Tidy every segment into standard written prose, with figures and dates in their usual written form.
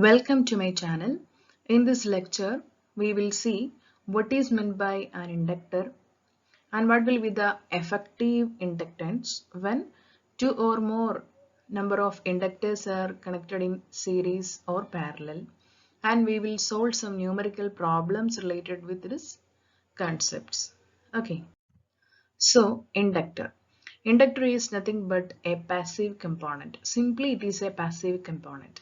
Welcome to my channel. In this lecture, we will see what is meant by an inductor and what will be the effective inductance when two or more number of inductors are connected in series or parallel. And we will solve some numerical problems related with this concepts. Okay. So, inductor. Inductor is nothing but a passive component. Simply, it is a passive component.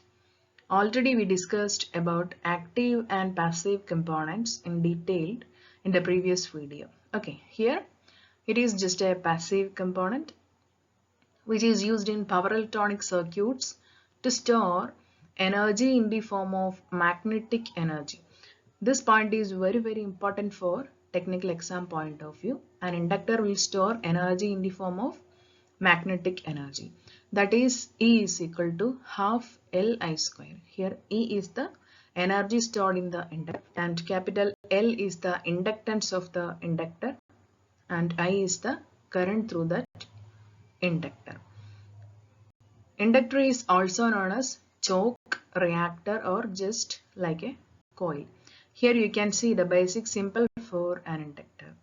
Already we discussed about active and passive components in detail in the previous video. Okay, here it is just a passive component which is used in power electronic circuits to store energy in the form of magnetic energy. This point is very important for technical exam point of view. An inductor will store energy in the form of magnetic energy. That is E is equal to half Li square. Here E is the energy stored in the inductor and capital L is the inductance of the inductor and I is the current through that inductor. Inductor is also known as choke reactor or just like a coil. Here you can see the basic symbol for an inductor.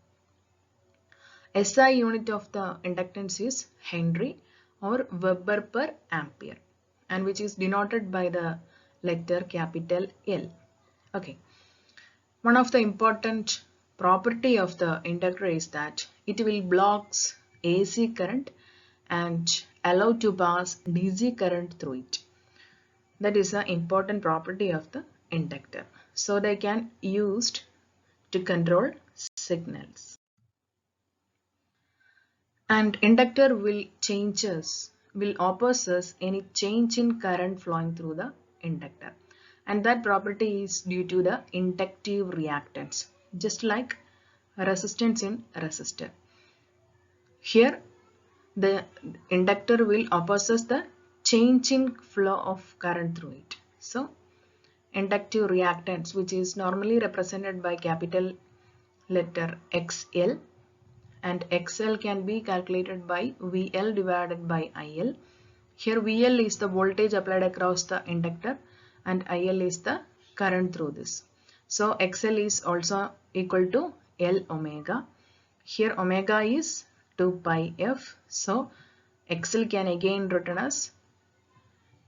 SI unit of the inductance is Henry or Weber per ampere and which is denoted by the letter capital L. Okay. One of the important property of the inductor is that it will blocks AC current and allow to pass DC current through it. That is an important property of the inductor. So they can used to control signals. And inductor will opposes any change in current flowing through the inductor. And that property is due to the inductive reactance, just like resistance in resistor. Here the inductor will opposes the change in flow of current through it. So inductive reactance, which is normally represented by capital letter XL, and XL can be calculated by VL divided by IL. Here VL is the voltage applied across the inductor and IL is the current through this. So XL is also equal to L omega. Here omega is 2 pi f. So XL can again written as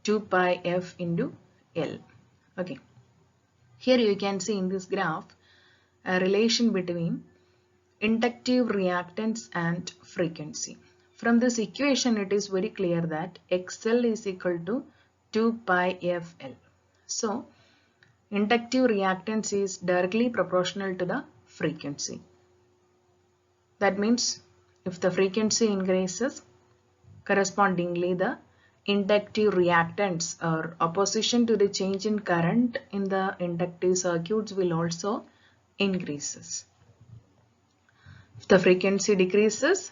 2 pi f into L. Okay. Here you can see in this graph a relation between inductive reactance and frequency. From this equation it is very clear that XL is equal to 2 pi fL. So inductive reactance is directly proportional to the frequency. That means if the frequency increases, correspondingly the inductive reactance or opposition to the change in current in the inductive circuits will also increases. If the frequency decreases,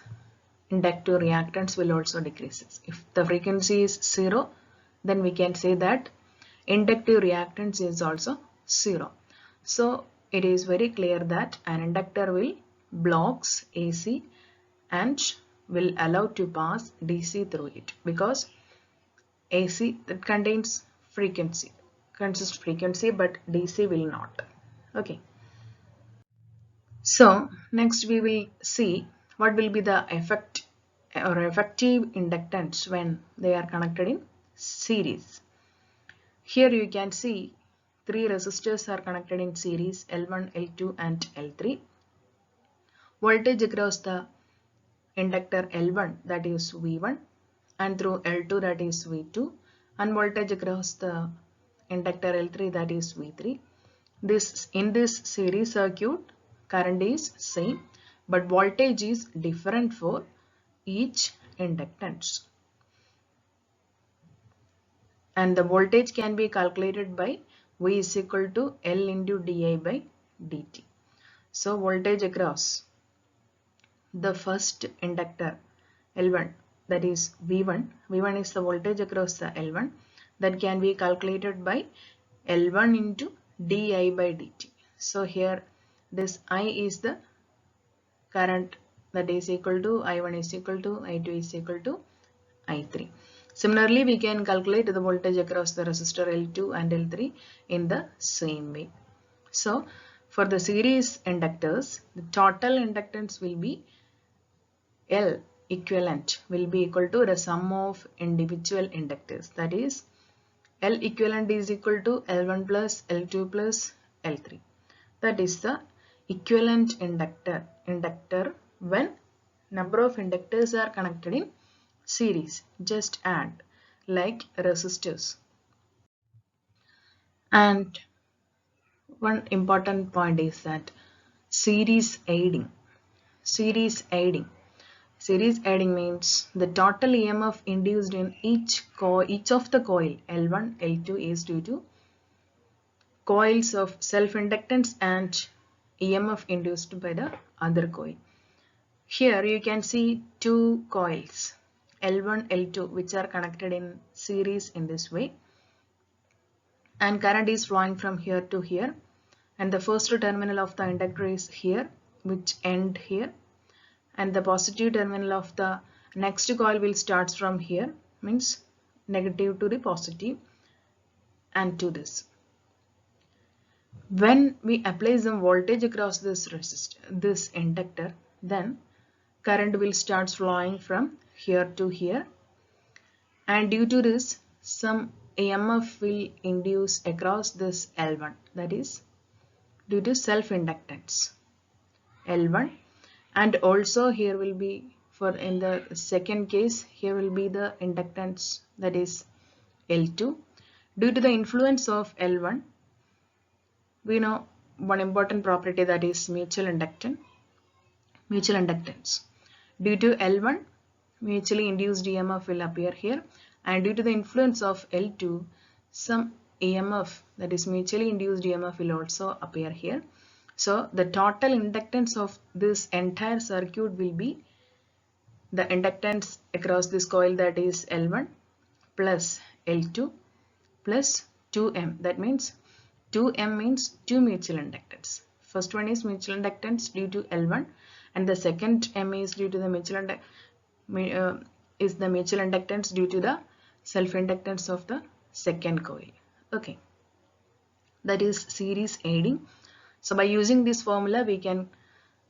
inductive reactance will also decreases. If the frequency is 0, then we can say that inductive reactance is also 0. So it is very clear that an inductor will blocks AC and will allow to pass DC through it because AC that contains frequency, consists frequency, but DC will not. Okay. So next we will see what will be the effect or effective inductance when they are connected in series. Here you can see three resistors are connected in series L1, L2 and L3. Voltage across the inductor L1 that is V1 and through L2 that is V2 and voltage across the inductor L3 that is V3. In this series circuit current is same but voltage is different for each inductance. And the voltage can be calculated by V is equal to L into di by dt. So voltage across the first inductor L1 that is V1. V1 is the voltage across the L1 that can be calculated by L1 into di by dt. So here this I is the current that is equal to I1 is equal to I2 is equal to I3. Similarly, we can calculate the voltage across the resistor L2 and L3 in the same way. So, for the series inductors, the total inductance will be L equivalent will be equal to the sum of individual inductors. That is, L equivalent is equal to L1 plus L2 plus L3. That is the equivalent inductor when number of inductors are connected in series. Just add like resistors. And one important point is that series aiding. Series aiding. Series aiding means the total EMF induced in each of the coil L1, L2 is due to coils of self-inductance and EMF induced by the other coil. Here you can see two coils L1, L2 which are connected in series in this way, and current is flowing from here to here, and the first terminal of the inductor is here which end here, and the positive terminal of the next coil will start from here, means negative to the positive and to this. When we apply some voltage across this resistor, this inductor, then current will start flowing from here to here, and due to this some EMF will induce across this L1, that is due to self-inductance L1, and also here will be, for in the second case, here will be the inductance, that is L2. Due to the influence of L1, we know one important property, that is mutual inductance. Due to L1, mutually induced EMF will appear here, and due to the influence of L2, some EMF, that is mutually induced EMF, will also appear here. So the total inductance of this entire circuit will be the inductance across this coil, that is L1 plus L2 plus 2M. That means 2M means two mutual inductance. First one is mutual inductance due to L1, and the second M is due to the mutual inductance due to the self-inductance of the second coil. Okay, that is series aiding. So by using this formula, we can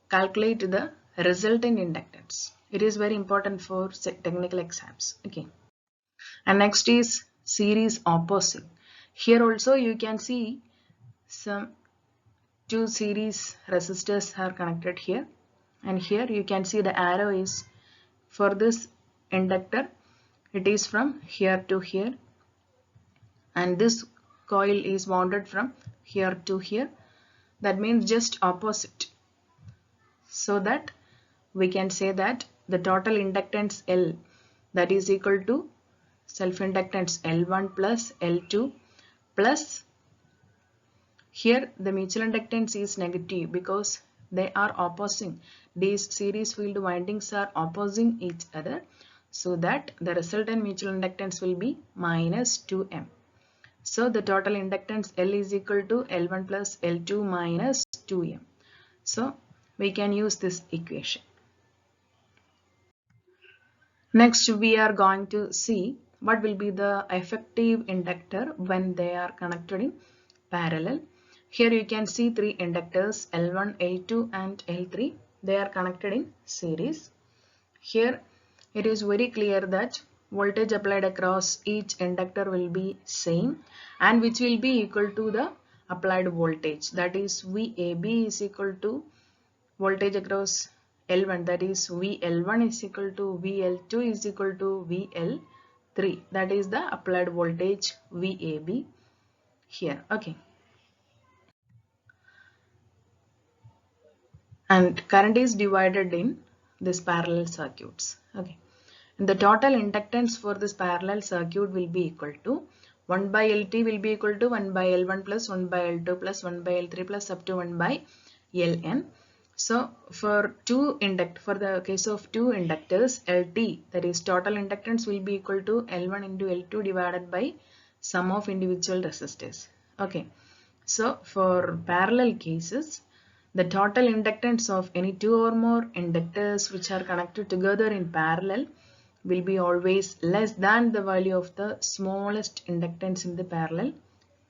calculate the resultant inductance. It is very important for technical exams. Okay, and next is series opposing. Here also you can see some two series resistors are connected here, and here you can see the arrow is for this inductor, it is from here to here, and this coil is wounded from here to here. That means just opposite, so that we can say that the total inductance L, that is equal to self-inductance L1 plus L2 plus, here the mutual inductance is negative because they are opposing. These series field windings are opposing each other, so that the resultant mutual inductance will be minus 2M. So the total inductance L is equal to L1 plus L2 minus 2M. So we can use this equation. Next we are going to see what will be the effective inductor when they are connected in parallel. Here you can see three inductors L1, L2 and L3. They are connected in series. Here it is very clear that voltage applied across each inductor will be same, and which will be equal to the applied voltage, that is VAB is equal to voltage across L1, that is VL1 is equal to VL2 is equal to VL3, that is the applied voltage VAB here. Okay, and current is divided in this parallel circuits. Okay, and the total inductance for this parallel circuit will be equal to 1 by LT will be equal to 1 by L1 plus 1 by L2 plus 1 by L3 plus up to 1 by Ln. So for the case of two inductors, LT, that is total inductance, will be equal to L1 into L2 divided by sum of individual resistors. Okay, so for parallel cases, the total inductance of any two or more inductors which are connected together in parallel will be always less than the value of the smallest inductance in the parallel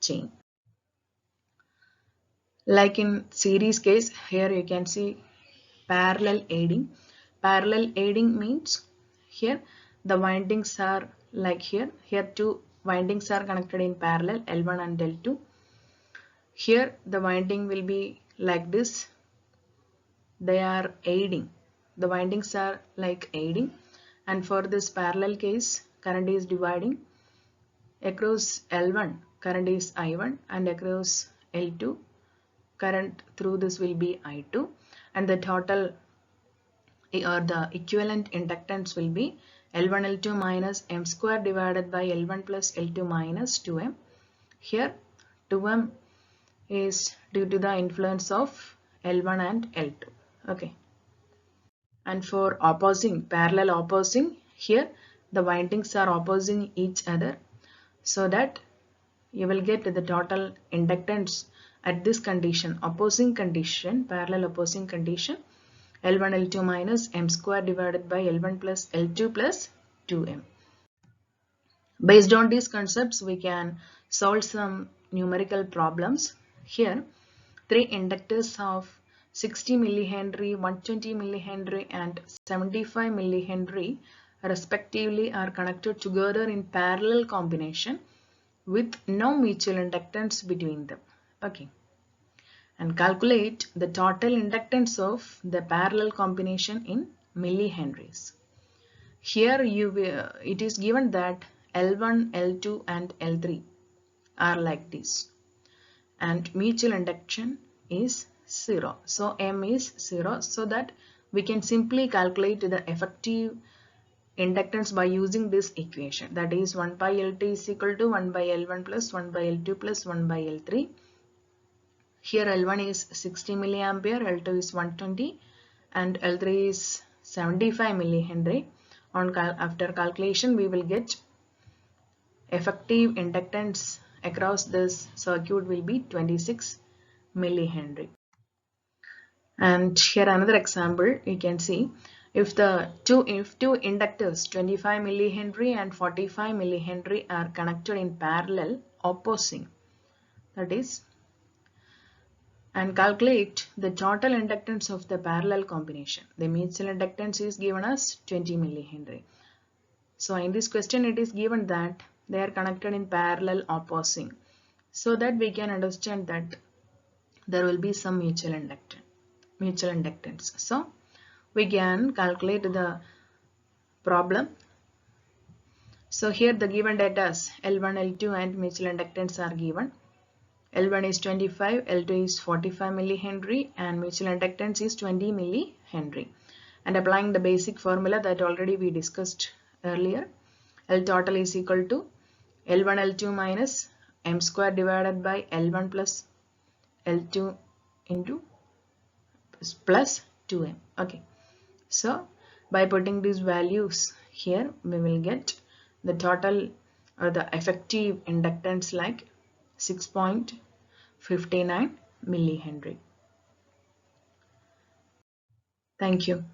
chain. Like in series case, here you can see parallel aiding. Parallel aiding means here the windings are like here. Here two windings are connected in parallel, L1 and L2. Here the winding will be like this. They are aiding. The windings are like aiding. And for this parallel case, current is dividing. Across L1, current is I1, and across L2, current through this will be I2, and the total or the equivalent inductance will be L1 L2 minus m square divided by L1 plus L2 minus 2m. Here 2m is due to the influence of L1 and L2. Okay. And for opposing, parallel opposing, here the windings are opposing each other, so that you will get the total inductance at this condition, opposing condition, parallel opposing condition, L1 L2 minus m square divided by L1 plus L2 plus 2m. Based on these concepts, we can solve some numerical problems. Here, three inductors of 60 millihenry, 120 millihenry and 75 millihenry respectively are connected together in parallel combination with no mutual inductance between them. Okay. And calculate the total inductance of the parallel combination in millihenries. Here it is given that L1, L2 and L3 are like this, and mutual induction is 0. So M is 0, so that we can simply calculate the effective inductance by using this equation, that is 1 by Lt is equal to 1 by L1 plus 1 by L2 plus 1 by L3. Here L1 is 60 milliampere, L2 is 120 and L3 is 75 millihenry. After calculation, we will get effective inductance across this circuit will be 26 millihenry. And here another example, you can see if two inductors 25 millihenry and 45 millihenry are connected in parallel opposing, that is, and calculate the total inductance of the parallel combination. The mutual inductance is given as 20 millihenry. So in this question it is given that they are connected in parallel opposing, so that we can understand that there will be some mutual inductance. So we can calculate the problem. So here the given data is L1, L2 and mutual inductance are given. L1 is 25, L2 is 45 millihenry and mutual inductance is 20 millihenry. And applying the basic formula that already we discussed earlier, L total is equal to L1 L2 minus m square divided by L1 plus L2 into plus 2m. Okay. So by putting these values here, we will get the total or the effective inductance like 6.59 millihenry. Thank you.